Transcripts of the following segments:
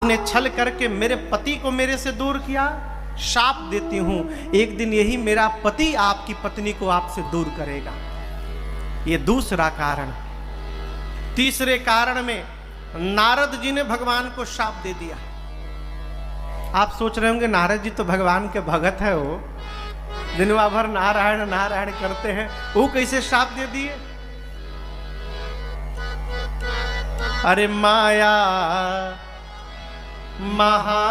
ने छल करके मेरे पति को मेरे से दूर किया, शाप देती हूं एक दिन यही मेरा पति आपकी पत्नी को आपसे दूर करेगा। ये दूसरा कारण। तीसरे कारण में नारद जी ने भगवान को शाप दे दिया। आप सोच रहे होंगे नारद जी तो भगवान के भगत है, वो दिनवा भर नारायण नारायण करते हैं, वो कैसे शाप दे दिए? अरे माया महा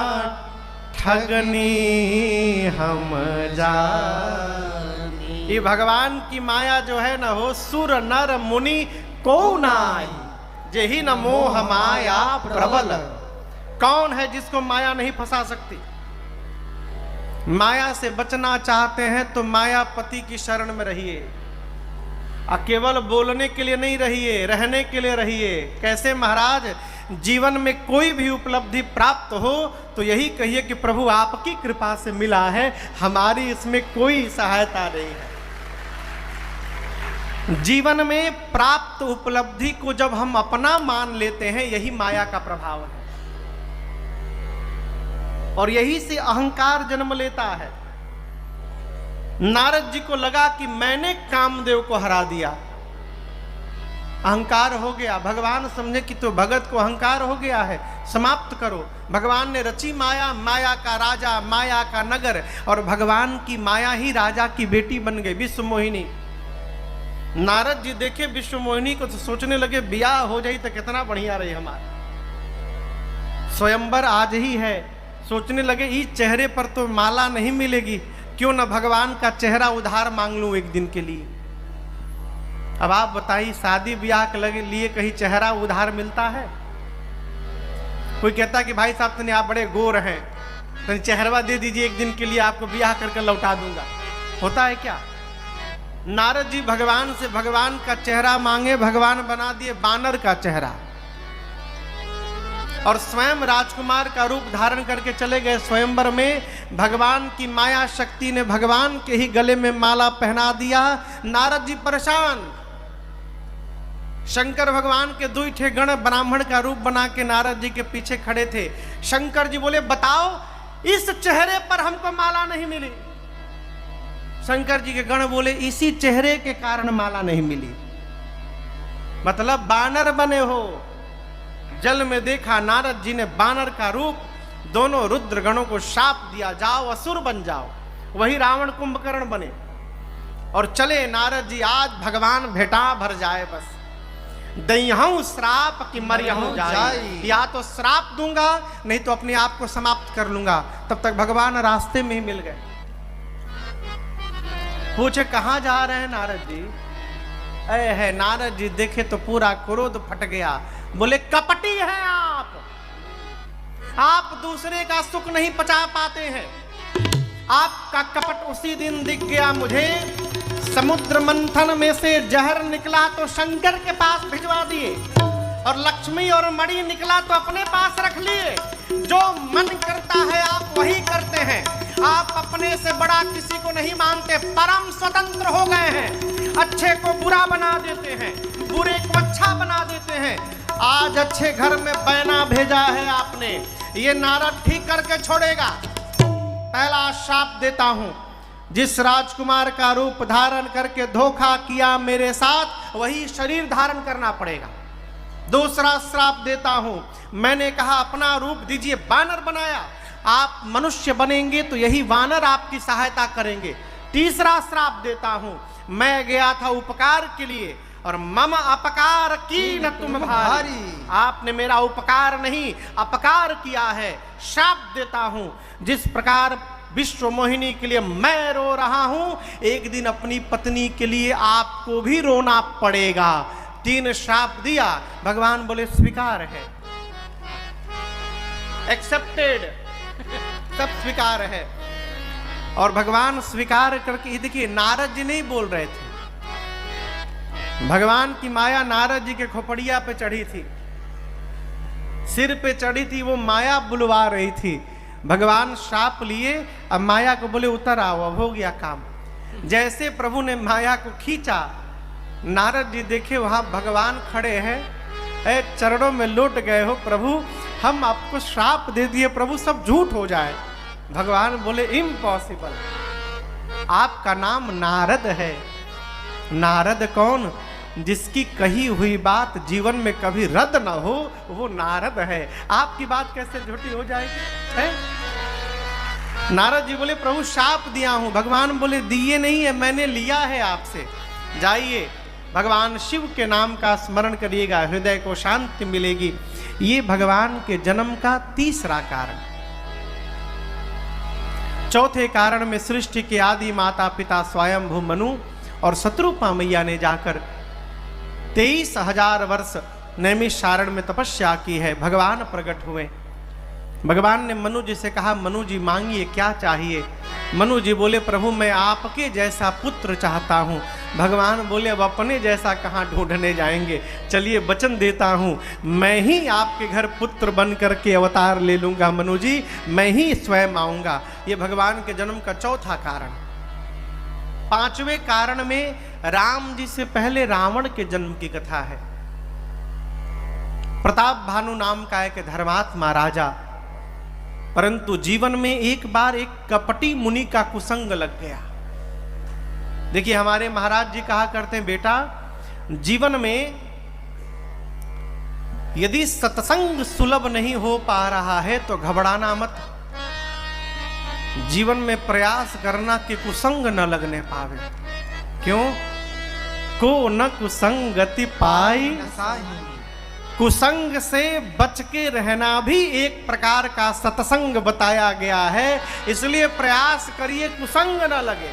ठगनी हम जानी। ये भगवान की माया जो है ना, हो सुर नर मुनि को नाई, जेहि न मोह माया प्रबल। कौन है जिसको माया नहीं फंसा सकती? माया से बचना चाहते हैं तो मायापति की शरण में रहिए। केवल बोलने के लिए नहीं रहिए, रहने के लिए रहिए। कैसे महाराज? जीवन में कोई भी उपलब्धि प्राप्त हो तो यही कहिए कि प्रभु आपकी कृपा से मिला है, हमारी इसमें कोई सहायता नहीं है। जीवन में प्राप्त उपलब्धि को जब हम अपना मान लेते हैं, यही माया का प्रभाव है और यही से अहंकार जन्म लेता है। नारद जी को लगा कि मैंने कामदेव को हरा दिया, अहंकार हो गया। भगवान समझे कि तो भगत को अहंकार हो गया है, समाप्त करो। भगवान ने रची माया, माया का राजा, माया का नगर, और भगवान की माया ही राजा की बेटी बन गई, विश्व मोहिनी। नारद जी देखे विश्व मोहिनी को तो सोचने लगे ब्याह हो जाए तो कितना बढ़िया रही हमारा, स्वयंवर आज ही है। सोचने लगे इस चेहरे पर तो माला नहीं मिलेगी, क्यों न भगवान का चेहरा उधार मांग लूं एक दिन के लिए। अब आप बताइए, शादी ब्याह के लिए कहीं चेहरा उधार मिलता है? कोई कहता कि भाई साहब तने आप बड़े गोर हैं, तने चेहरवा दे दीजिए, एक दिन के लिए आपको ब्याह करके लौटा दूंगा। होता है क्या? नारद जी भगवान से भगवान का चेहरा मांगे, भगवान बना दिए बानर का चेहरा और स्वयं राजकुमार का रूप धारण करके चले गए स्वयंवर में। भगवान की माया शक्ति ने भगवान के ही गले में माला पहना दिया। नारद जी परेशान। शंकर भगवान के दुई ठे गण ब्राह्मण का रूप बना के नारद जी के पीछे खड़े थे। शंकर जी बोले बताओ, इस चेहरे पर हमको माला नहीं मिली। शंकर जी के गण बोले इसी चेहरे के कारण माला नहीं मिली। मतलब बानर बने हो। जल में देखा नारद जी ने बानर का रूप, दोनों रुद्र गणों को शाप दिया, जाओ असुर बन जाओ। वही रावण कुंभकर्ण बने और चले नारद जी, आज भगवान भेटा भर जाए, बस दईहूं श्राप कि मरियहूं जाए। या तो श्राप दूंगा, नहीं तो अपने आप को समाप्त कर लूंगा। तब तक भगवान रास्ते में ही मिल गए। पूछे कहां जा रहे हैं नारद जी? है नारद जी देखे तो पूरा क्रोध फट गया। बोले कपटी हैं आप दूसरे का सुख नहीं पचा पाते हैं। आपका कपट उसी दिन दिख गया मुझे। समुद्र मंथन में से जहर निकला तो शंकर के पास भिजवा दिए, और लक्ष्मी और मणि निकला तो अपने पास रख लिए। जो मन करता है आप वही करते हैं। आप अपने से बड़ा किसी को नहीं मानते, परम स्वतंत्र हो गए हैं। अच्छे को बुरा बना देते हैं, बुरे को अच्छा बना देते हैं। आज अच्छे घर में बैना भेजा है आपने, ये नारद ठीक करके छोड़ेगा। पहला शाप देता हूं, जिस राजकुमार का रूप धारण करके धोखा किया मेरे साथ, वही शरीर धारण करना पड़ेगा। दूसरा श्राप देता हूं, मैंने कहा अपना रूप दीजिए, बानर बनाया, आप मनुष्य बनेंगे तो यही वानर आपकी सहायता करेंगे। तीसरा श्राप देता हूं, मैं गया था उपकार के लिए और मम अपकार की न तुम भारी, आपने मेरा उपकार नहीं अपकार किया है। श्राप देता हूं, जिस प्रकार विश्व मोहिनी के लिए मैं रो रहा हूं, एक दिन अपनी पत्नी के लिए आपको भी रोना पड़ेगा। 3 श्राप दिया। भगवान बोले स्वीकार है, एक्सेप्टेड, सब स्वीकार है। और भगवान स्वीकार करके, देखिए नारद जी नहीं बोल रहे थे, भगवान की माया नारद जी के खोपड़िया पे चढ़ी थी, सिर पे चढ़ी थी, वो माया बुलवा रही थी। भगवान शाप लिए, अब माया को बोले उतर आओ, अब हो गया काम। जैसे प्रभु ने माया को खींचा, नारद जी देखे वहां भगवान खड़े हैं चरणों में लौट गए हो प्रभु, हम आपको श्राप दे दिए प्रभु, सब झूठ हो जाए। भगवान बोले इम्पॉसिबल, आपका नाम नारद है। नारद कौन? जिसकी कही हुई बात जीवन में कभी रद्द न हो, वो नारद है। आपकी बात कैसे झूठी हो जाएगी है? नारद जी बोले प्रभु शाप दिया हूं। भगवान बोले दिए नहीं है, मैंने लिया है आपसे। जाइए भगवान शिव के नाम का स्मरण करिएगा, हृदय को शांति मिलेगी। ये भगवान के जन्म का तीसरा कारण। चौथे कारण में सृष्टि के आदि माता पिता स्वयंभू मनु और शत्रुपा मैया ने जाकर 23,000 वर्ष नैमिषारण्य में तपस्या की है। भगवान प्रकट हुए। भगवान ने मनु जी से कहा मनु जी मांगिए क्या चाहिए। मनु जी बोले प्रभु मैं आपके जैसा पुत्र चाहता हूँ। भगवान बोले अब अपने जैसा कहाँ ढूंढने जाएंगे, चलिए वचन देता हूँ मैं ही आपके घर पुत्र बन करके अवतार ले लूँगा मनु जी, मैं ही स्वयं आऊँगा। ये भगवान के जन्म का चौथा कारण। पांचवें कारण में राम जी से पहले रावण के जन्म की कथा है। प्रताप भानु नाम का एक धर्मात्मा राजा, परंतु जीवन में एक बार एक कपटी मुनि का कुसंग लग गया। देखिए हमारे महाराज जी कहा करते हैं बेटा जीवन में यदि सत्संग सुलभ नहीं हो पा रहा है तो घबराना मत। जीवन में प्रयास करना कि कुसंग न लगने पावे। क्यों? को न कुसंगति पाई, कुसंग से बच के रहना भी एक प्रकार का सत्संग बताया गया है। इसलिए प्रयास करिए कुसंग न लगे,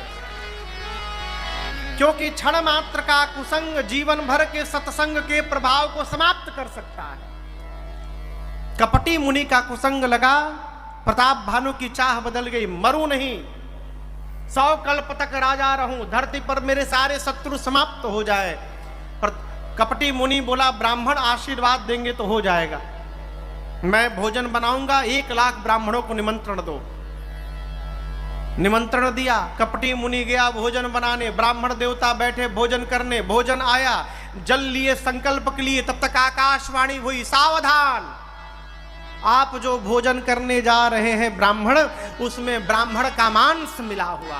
क्योंकि क्षण मात्र का कुसंग जीवन भर के सत्संग के प्रभाव को समाप्त कर सकता है। कपटी मुनि का कुसंग लगा, प्रताप भानु की चाह बदल गई। मरूं नहीं, 100 कल्प तक राजा रहूं, धरती पर मेरे सारे शत्रु समाप्त हो जाए। पर कपटी मुनि बोला ब्राह्मण आशीर्वाद देंगे तो हो जाएगा, मैं भोजन बनाऊंगा, 1 लाख ब्राह्मणों को निमंत्रण दो। निमंत्रण दिया, कपटी मुनि गया भोजन बनाने, ब्राह्मण देवता बैठे भोजन करने। भोजन आया, जल लिए, संकल्प के लिए, तब तक आकाशवाणी हुई सावधान, आप जो भोजन करने जा रहे हैं ब्राह्मण, उसमें ब्राह्मण का मांस मिला हुआ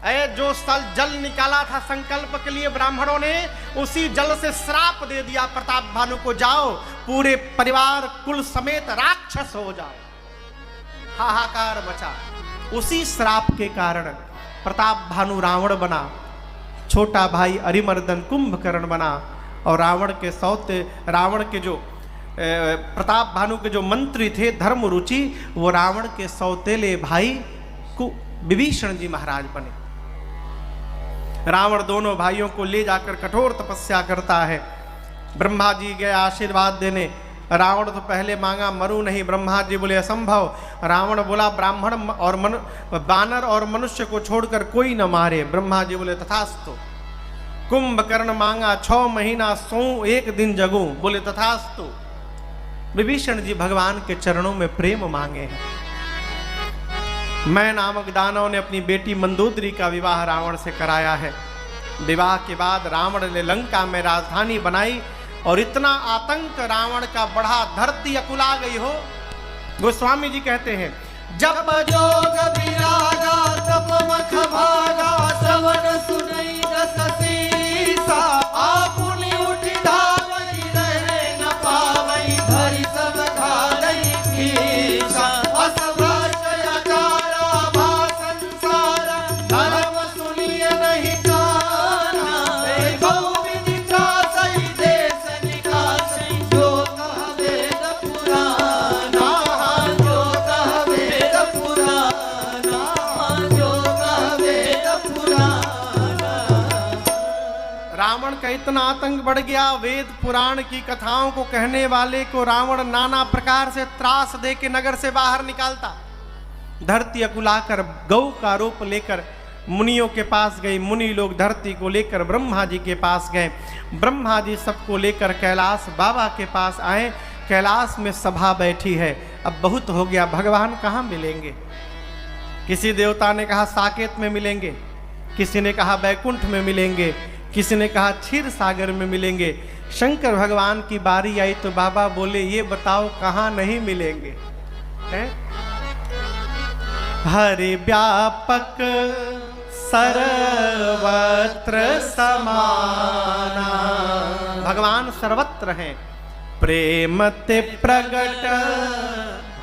है। जो जल निकाला था संकल्प के लिए ब्राह्मणों ने, उसी जल से श्राप दे दिया प्रताप भानु को, जाओ पूरे परिवार कुल समेत राक्षस हो जाओ। हाहाकार मचा। उसी श्राप के कारण प्रताप भानु रावण बना, छोटा भाई अरिमर्दन कुंभकर्ण बना, और रावण के जो प्रताप भानु के जो मंत्री थे धर्म रुचि, वो रावण के सौतेले भाई विभीषण जी महाराज बने। रावण दोनों भाइयों को ले जाकर कठोर तपस्या करता है। ब्रह्मा जी गए आशीर्वाद देने। रावण तो पहले मांगा मरु नहीं, ब्रह्मा जी बोले असंभव। रावण बोला ब्राह्मण और बानर और मनुष्य को छोड़कर कोई न मारे। ब्रह्मा जी बोले तथास्तु। कुंभकर्ण मांगा 6 महीना सोऊं 1 दिन जगूं, बोले तथास्तु। विभीषण जी भगवान के चरणों में प्रेम मांगे हैं। मैं नामक दानव ने अपनी बेटी मंदोदरी का विवाह रावण से कराया है। विवाह के बाद रावण ने लंका में राजधानी बनाई, और इतना आतंक रावण का बढ़ा, धरती अकुला गई हो। गोस्वामी जी कहते हैं जब जोग विरागा तब मख भागा, श्रवण सुनई दस सीसा, आपुनि उठि धावई रहे न पावई, धरि सब धारई कीसा। इतना आतंक बढ़ गया, वेद पुराण की कथाओं को कहने वाले को रावण नाना प्रकार से त्रास दे के नगर से बाहर निकालता। धरती अकुलाकर गौ का रूप लेकर मुनियों के पास गई। मुनि लोग धरती को लेकर ब्रह्मा जी के पास गए। ब्रह्मा जी सबको लेकर कैलाश बाबा के पास आए। कैलाश में सभा बैठी है। अब बहुत हो गया, भगवान कहाँ मिलेंगे? किसी देवता ने कहा साकेत में मिलेंगे, किसी ने कहा बैकुंठ में मिलेंगे, किसी ने कहा क्षीर सागर में मिलेंगे। शंकर भगवान की बारी आई तो बाबा बोले ये बताओ कहाँ नहीं मिलेंगे हैं? हरि व्यापक सर्वत्र समाना, भगवान सर्वत्र हैं। प्रेम ते प्रगट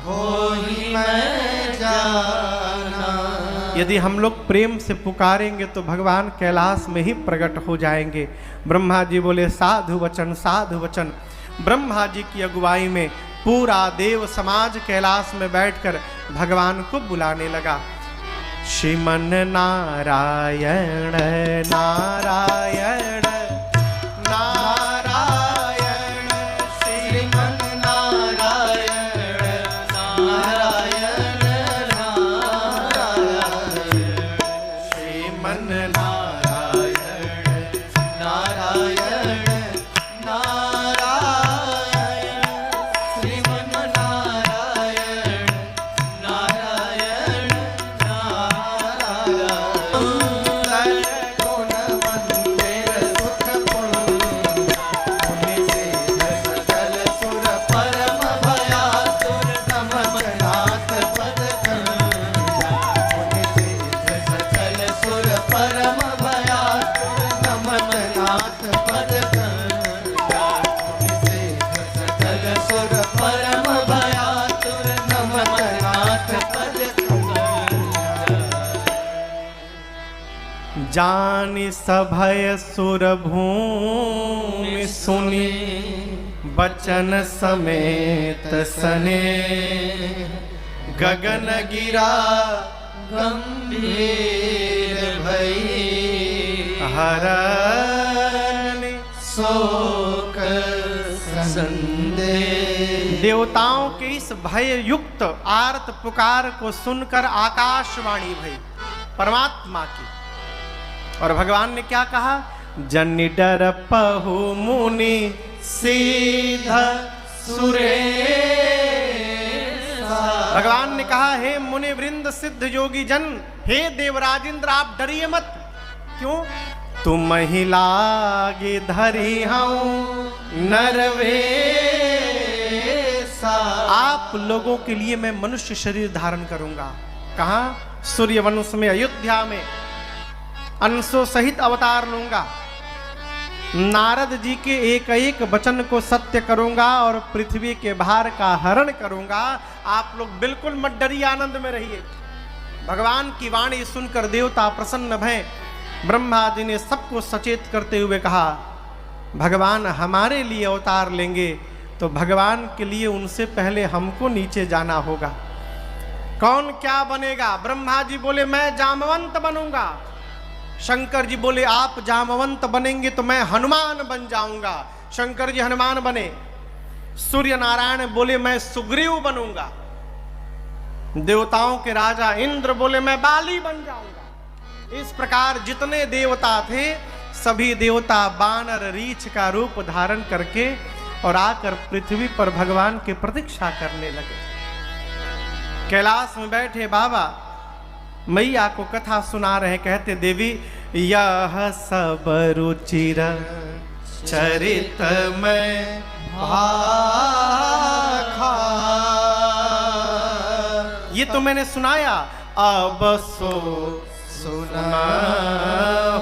होहि मैं जाना, यदि हम लोग प्रेम से पुकारेंगे तो भगवान कैलाश में ही प्रकट हो जाएंगे। ब्रह्मा जी बोले साधु वचन साधु वचन। ब्रह्मा जी की अगुवाई में पूरा देव समाज कैलाश में बैठकर भगवान को बुलाने लगा। श्रीमन नारायण नारायण नारायण, श्रीमन नारायण नारायण नारायण, श्रीमन नारायण नारायण नारायण, श्रीमन नारायण नारायण जानि सभय सुर भूमि सुनि, बचन समेत सने, गगन गिरा गंभीर भई, हरनि शोक संदेह। देवताओं के इस भय युक्त आर्त पुकार को सुनकर आकाशवाणी भई परमात्मा की, और भगवान ने क्या कहा? जन डर पहु मुनि सीधा सुरेशा। भगवान ने कहा हे मुनि वृंद सिद्ध योगी जन, हे देवराजेंद्र आप डरिए मत। क्यों? तुम ही लागे धरी हूं नरवेशा, आप लोगों के लिए मैं मनुष्य शरीर धारण करूंगा। कहाँ? सूर्यवंश में अयोध्या में अंशों सहित अवतार लूंगा। नारद जी के एक एक वचन को सत्य करूंगा और पृथ्वी के भार का हरण करूंगा। आप लोग बिल्कुल मत डरिए, आनंद में रहिए। भगवान की वाणी सुनकर देवता प्रसन्न भय। ब्रह्मा जी ने सबको सचेत करते हुए कहा भगवान हमारे लिए अवतार लेंगे तो भगवान के लिए उनसे पहले हमको नीचे जाना होगा। कौन क्या बनेगा? ब्रह्मा जी बोले मैं जामवंत बनूंगा। शंकर जी बोले आप जामवंत बनेंगे तो मैं हनुमान बन जाऊंगा। शंकर जी हनुमान बने। सूर्य नारायण बोले मैं सुग्रीव बनूंगा। देवताओं के राजा इंद्र बोले मैं बाली बन जाऊंगा। इस प्रकार जितने देवता थे सभी देवता बानर रीछ का रूप धारण करके और आकर पृथ्वी पर भगवान की प्रतीक्षा करने लगे। कैलाश में बैठे बाबा मैया को कथा सुना रहे। कहते देवी यह सब रुचिर चरित में भाखा, ये तो मैंने सुनाया अब सो सुना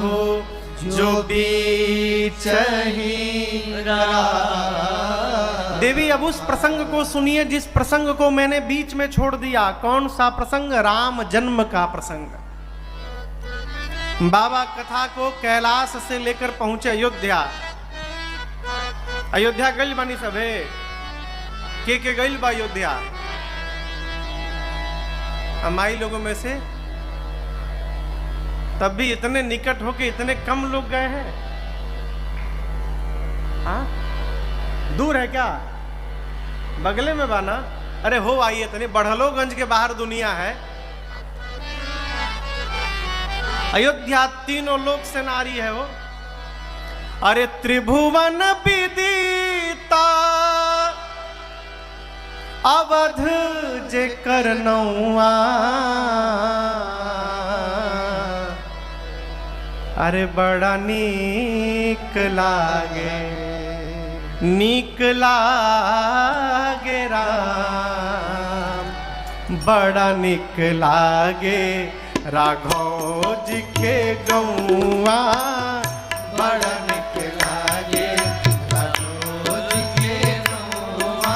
हो जो बीच ही रहा। देवी अब उस प्रसंग को सुनिए जिस प्रसंग को मैंने बीच में छोड़ दिया। कौन सा प्रसंग? राम जन्म का प्रसंग। बाबा कथा को कैलाश से लेकर पहुंचे अयोध्या। अयोध्या गइल बानी सभे के गइल बा अयोध्या? अमाई लोगों में से तब भी इतने निकट होके इतने कम लोग गए हैं। हाँ दूर है क्या? बगले में बाना। अरे हो आइए तनी, बढ़लोगंज के बाहर दुनिया है। अयोध्या तीनों लोक से नारी है वो। अरे त्रिभुवन विदिता अवध जे करनौआ, अरे बड़ा नीक लागे नीक लागे राम, बड़ा नीक लागे राघव जी के गौआ, बड़ा नीक लागे राघव जी के गौआ,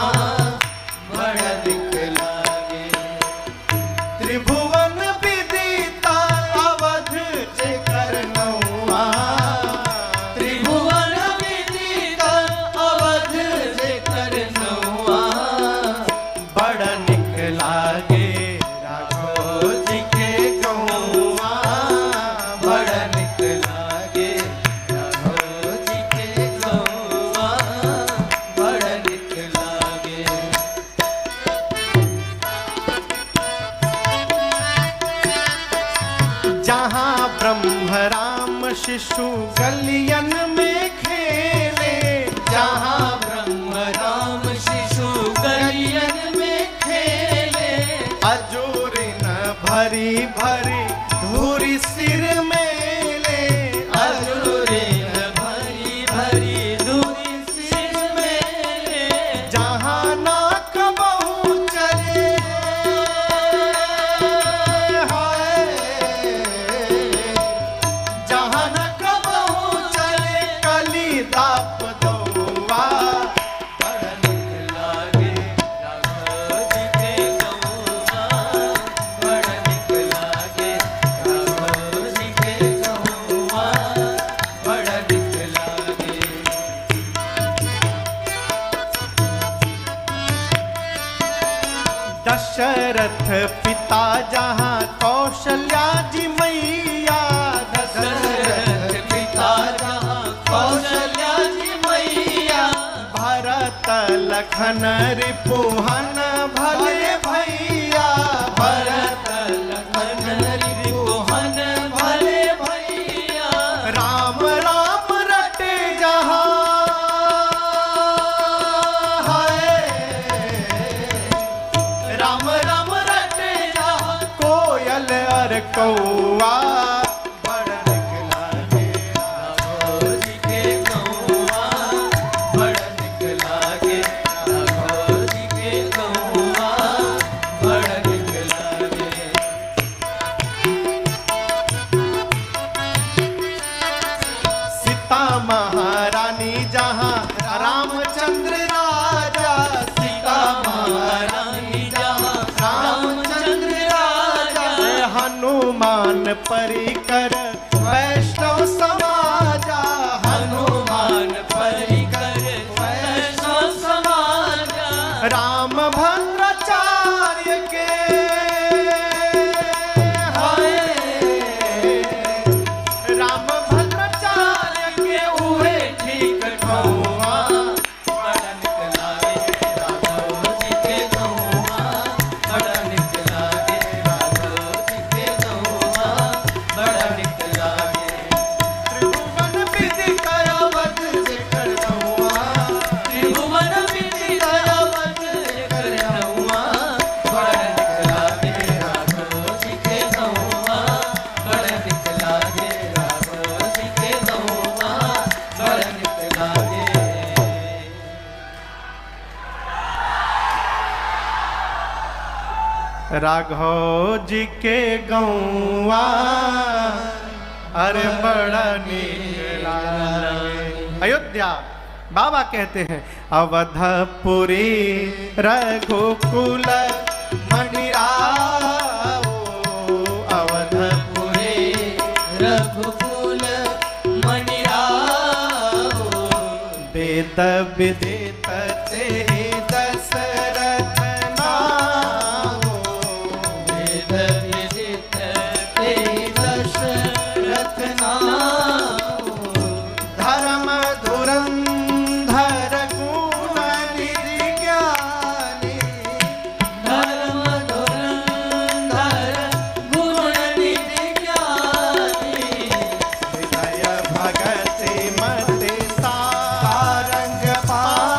बड़ा नीक लागे। त्रिभुवन विदिता अवध जेकर नौआ, त्रिभुवन विदिता अवध जेकर नौआ, बड़ा नीक लागे राघव जी के गौआ, बड़ा नीक लागे राघव जी के गौआ, बड़ा नीक लागे। जहाँ ब्रह्म राम शिशु गलियन में खेले, जहाँ ब्रह्म राम शिशु गलियन में खेले, अजूरिन भरी भरी धूरी सिर मेले, अजूरिन भरी भरी धूरी सिर मेले, जहाँ नाक बहु चले हाय, जहाँ नाक बहु चले कली दाप दौआ, बड़ा नीक लागे राघव जी के गौआ, बड़ा नीक लागे राघव जी के गौआ, बड़ा नीक लागे। दशरथ पिता जहाँ कौशल्या जी मैया, दशरथ पिता जहाँ कौशल्या जी मैया, भरत लखन रिपुहन भले भैया, भरत लखन रिपुहन भले भैया, राम राम रटे जहाँ हाय, राम राम रटे जहाँ कोयल और कौआ, बड़ा नीक लागे राघव जी के गौआ, बड़ा नीक लागे राघव जी के गौआ, बड़ा नीक लागे। सीता महारानी जहाँ रामचंद्र राजा, सीता महारानी जहाँ रामचंद्र राजा, हनुमान परिकर वैष्णव समाजा, हनुमान परिकर वैष्णव समाजा, राम भद्राचार्य के हाय, राम भद्राचार्य के उहे ठीक ठौआ, बड़ा नीक लागे राघव जी के गौआ, बड़ा नीक लागे राघव जी के गौआ, बड़ा नीक लागे। त्रिभुवन विदिता अवध जेकर नौआ, त्रिभुवन विदिता अवध जेकर नौआ, बड़ा नीक लागे राघव जी के गौआ, बड़ा नीक लागे राघव जी के गौआ, बड़ा नीक लागे। राघव जी के गौआ, अरे बड़ा नीक लागे। अयोध्या बाबा कहते हैं अवधपुरी रघुकुल मणिराओ, अवधपुरी रघुकुल मणिराओ, वेद विदित ते दशरथ नाओ, वेद विदित ते दशरथ नाओ, धर्म धुरंधर गुण निधि ज्ञानी, धर्म धुरंधर गुण निधि ज्ञानी, हृदय भगति मति सारंग पानी,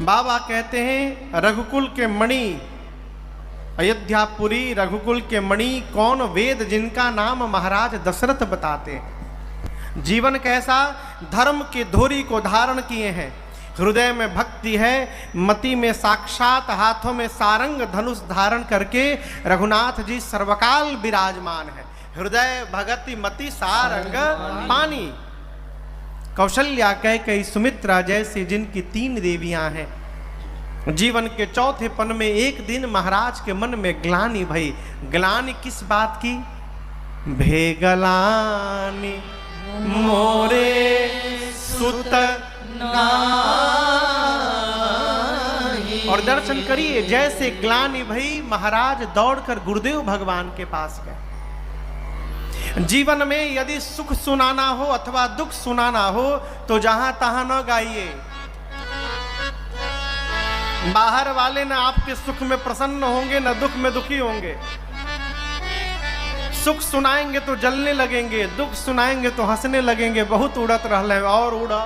बाबा कहते हैं रघुकुल के मणि, अयोध्यापुरी रघुकुल के मणि कौन वेद जिनका नाम महाराज दशरथ बताते हैं। जीवन कैसा धर्म के धोरी को धारण किए हैं, हृदय में भक्ति है, मति में साक्षात, हाथों में सारंग धनुष धारण करके रघुनाथ जी सर्वकाल विराजमान है। हृदय भगति मति सारंग पानी। कौशल्या कैकेयी सुमित्रा जैसी जिनकी 3 देवियां हैं। जीवन के चौथे पन में एक दिन महाराज के मन में ग्लानि भई। ग्लानि किस बात की? भेगलानि मोरे सुत और दर्शन करिए जैसे ग्लानि भई महाराज दौड़कर गुरुदेव भगवान के पास गए। जीवन में यदि सुख सुनाना हो अथवा दुख सुनाना हो तो जहां तहां न गाइए। बाहर वाले न आपके सुख में प्रसन्न होंगे न दुख में दुखी होंगे। सुख सुनाएंगे तो जलने लगेंगे, दुख सुनाएंगे तो हंसने लगेंगे। बहुत उड़त रहले और उड़ा।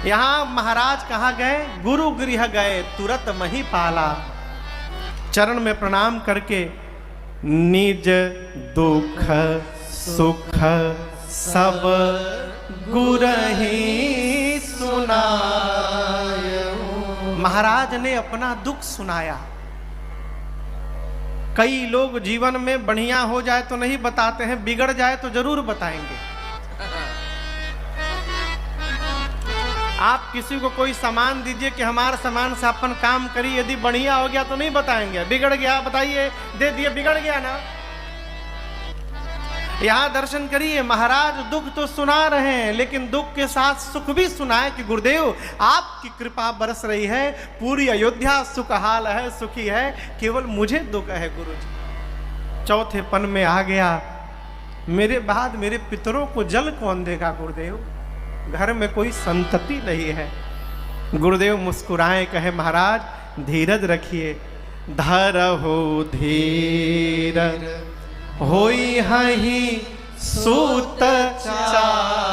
यहां महाराज कहाँ गए? गुरु गृह गए, तुरंत मही पाला। चरण में प्रणाम करके निज दुख सुख सब गुरहि सुनायो। महाराज ने अपना दुख सुनाया। कई लोग जीवन में बढ़िया हो जाए तो नहीं बताते हैं, बिगड़ जाए तो जरूर बताएंगे। आप किसी को कोई सामान दीजिए कि हमारा सामान से अपन काम करिए, यदि बढ़िया हो गया तो नहीं बताएंगे, बिगड़ गया बताइए, दे दिए बिगड़ गया ना। यहां दर्शन करिए, महाराज दुख तो सुना रहे हैं लेकिन दुख के साथ सुख भी सुनाए कि गुरुदेव आपकी कृपा बरस रही है, पूरी अयोध्या सुखहाल है, सुखी है, केवल मुझे दुख है गुरुजी। चौथे पन में आ गया, मेरे बाद मेरे पितरों को जल कौन देगा गुरुदेव? घर में कोई संतति नहीं है। गुरुदेव मुस्कुराए, कहे महाराज धीरज रखिए। धरहु धीर होई हहि सूत चारे।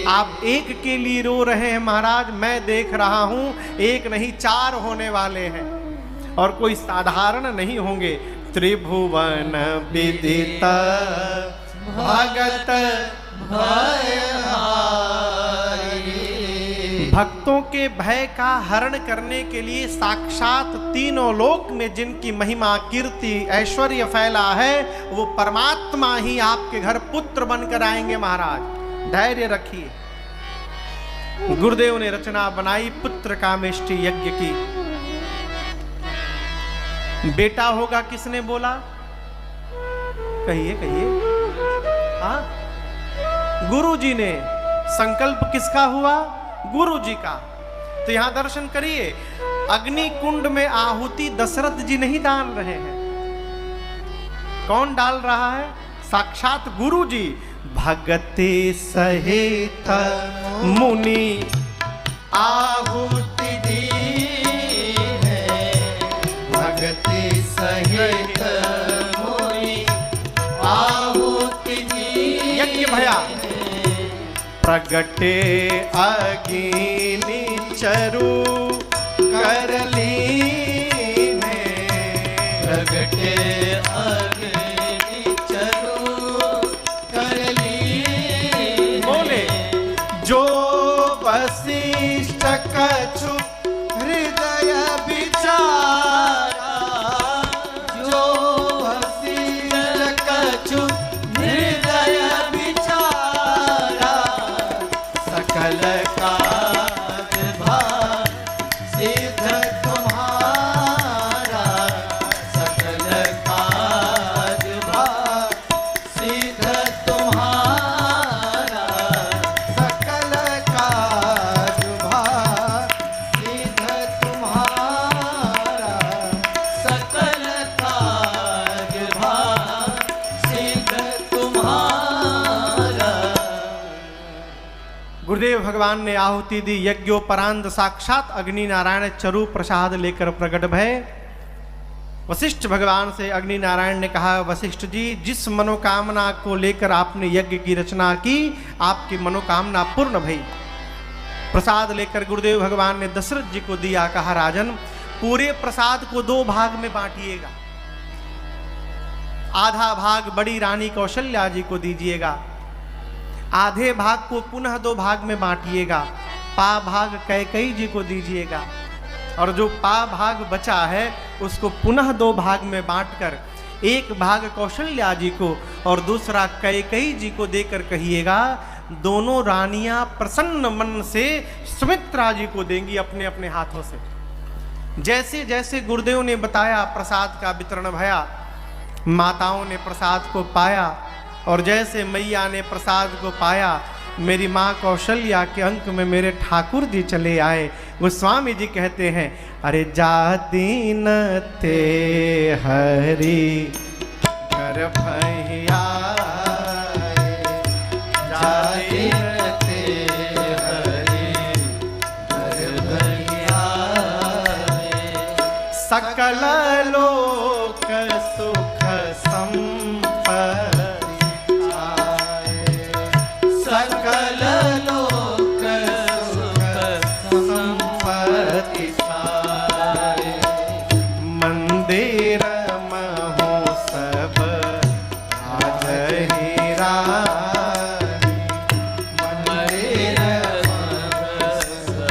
आप एक के लिए रो रहे हैं महाराज, मैं देख रहा हूं एक नहीं 4 होने वाले हैं और कोई साधारण नहीं होंगे। त्रिभुवन विदित भगत भक्तों के भय का हरण करने के लिए साक्षात तीनों लोक में जिनकी महिमा कीर्ति ऐश्वर्य फैला है वो परमात्मा ही आपके घर पुत्र बनकर आएंगे। महाराज धैर्य रखिए। गुरुदेव ने रचना बनाई पुत्र कामेष्टि यज्ञ की। बेटा होगा किसने बोला? कहिए कहिए। हाँ, गुरु जी ने। संकल्प किसका हुआ? गुरु जी का। तो यहां दर्शन करिए, अग्नि कुंड में आहुति दशरथ जी नहीं डाल रहे हैं। कौन डाल रहा है? साक्षात गुरु जी। भगते सहित मुनि आहुति दी है, भगते सहित मुनि आहुति दी। यज्ञ भया प्रगटे अग्नि चरु कर लीने, प्रगटे अग्नि चरु कर लीने। बोले जो वशिष्ठ कछु हृदय विचारा, जो वशिष्ठ कछु हृदय विचारा, सकल काज भार सिद्ध तुम्हारा, सकल काज भार सिद्ध तुम्हारा, सकल काज भार सिद्ध तुम्हारा, सकल काज भार सिद्ध तुम्हारा। गुरुदेव भगवान ने आहुति दी। यज्ञोपरांत साक्षात अग्नि नारायण चरु प्रसाद लेकर प्रकट भय। वशिष्ठ भगवान से अग्नि नारायण ने कहा, वशिष्ठ जी जिस मनोकामना को लेकर आपने यज्ञ की रचना की, आपकी मनोकामना पूर्ण भई। प्रसाद लेकर गुरुदेव भगवान ने दशरथ जी को दिया। कहा राजन पूरे प्रसाद को 2 भाग में बांटिएगा, आधा भाग बड़ी रानी कौशल्या जी को दीजिएगा, आधे भाग को पुनः 2 भाग में बांटिएगा, पा भाग कैकेयी जी को दीजिएगा और जो पा भाग बचा है उसको पुनः 2 भाग में बांटकर 1 भाग कौशल्या जी को और दूसरा कैकेयी जी को देकर कहिएगा दोनों रानियां प्रसन्न मन से सुमित्रा जी को देंगी अपने अपने हाथों से। जैसे जैसे गुरुदेव ने बताया प्रसाद का वितरण भया, माताओं ने प्रसाद को पाया और जैसे मैया ने प्रसाद को पाया मेरी माँ कौशल्या के अंक में मेरे ठाकुर जी चले आए। गोस्वामी जी कहते हैं अरे जाती न ते हरि घर भैया जाती न ते हरि घर भैया सकल लोक सुख संपत्ति सकल लोक सुख संपत्ति मंदिर महोत्सव राजही रानी मंदिर महोत्सव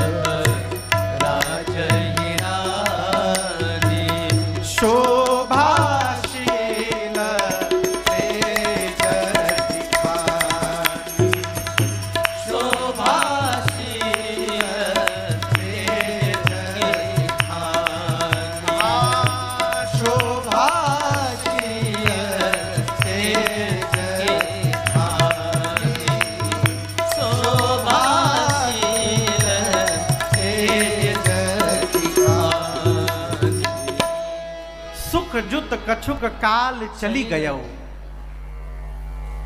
राजही रानी शोभाशील तेज दिखानी शोभाशील तेज दिखानी शोभाशील तेज दिखानी शोभाशील तेज दिखानी सुख जुत कछुक काल चली गयो।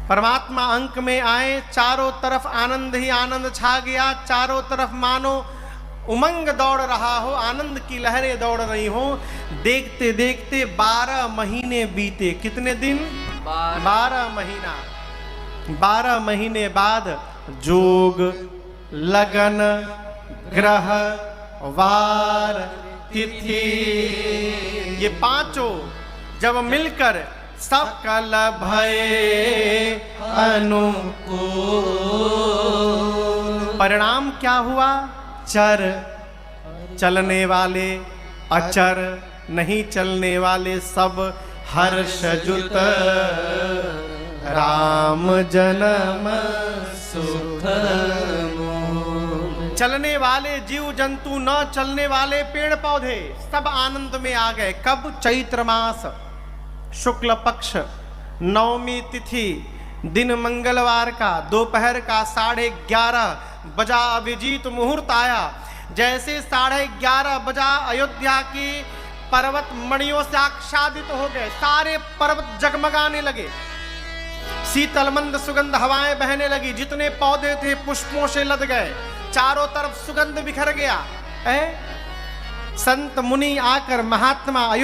परमात्मा अंक में आए, चारों तरफ आनंद ही आनंद छा गया, चारों तरफ मानो उमंग दौड़ रहा हो, आनंद की लहरें दौड़ रही हो। देखते देखते 12 महीने बीते। कितने दिन? 12 महीना। 12 महीने बाद जोग लगन ग्रह वार तिथि ये 5 जब मिलकर सकल भये अनुकूल। परिणाम क्या हुआ? चर चलने वाले, अचर नहीं चलने वाले सब हर्ष जुत राम जन्म सुख मूल। चलने वाले जीव जंतु, न चलने वाले पेड़ पौधे सब आनंद में आ गए। कब? चैत्र मास शुक्ल पक्ष नवमी तिथि दिन मंगलवार का दोपहर का 11:30 बजा अभिजीत मुहूर्त आया। जैसे 11:30 बजा अयोध्या की पर्वत मणियों से आच्छादित हो गए, सारे पर्वत जगमगाने लगे, शीतल मंद सुगंध हवाएं बहने लगी, जितने पौधे थे पुष्पों से लद गए, चारों तरफ सुगंध बिखर गया। संत मुनि आकर महात्मा अयोध्या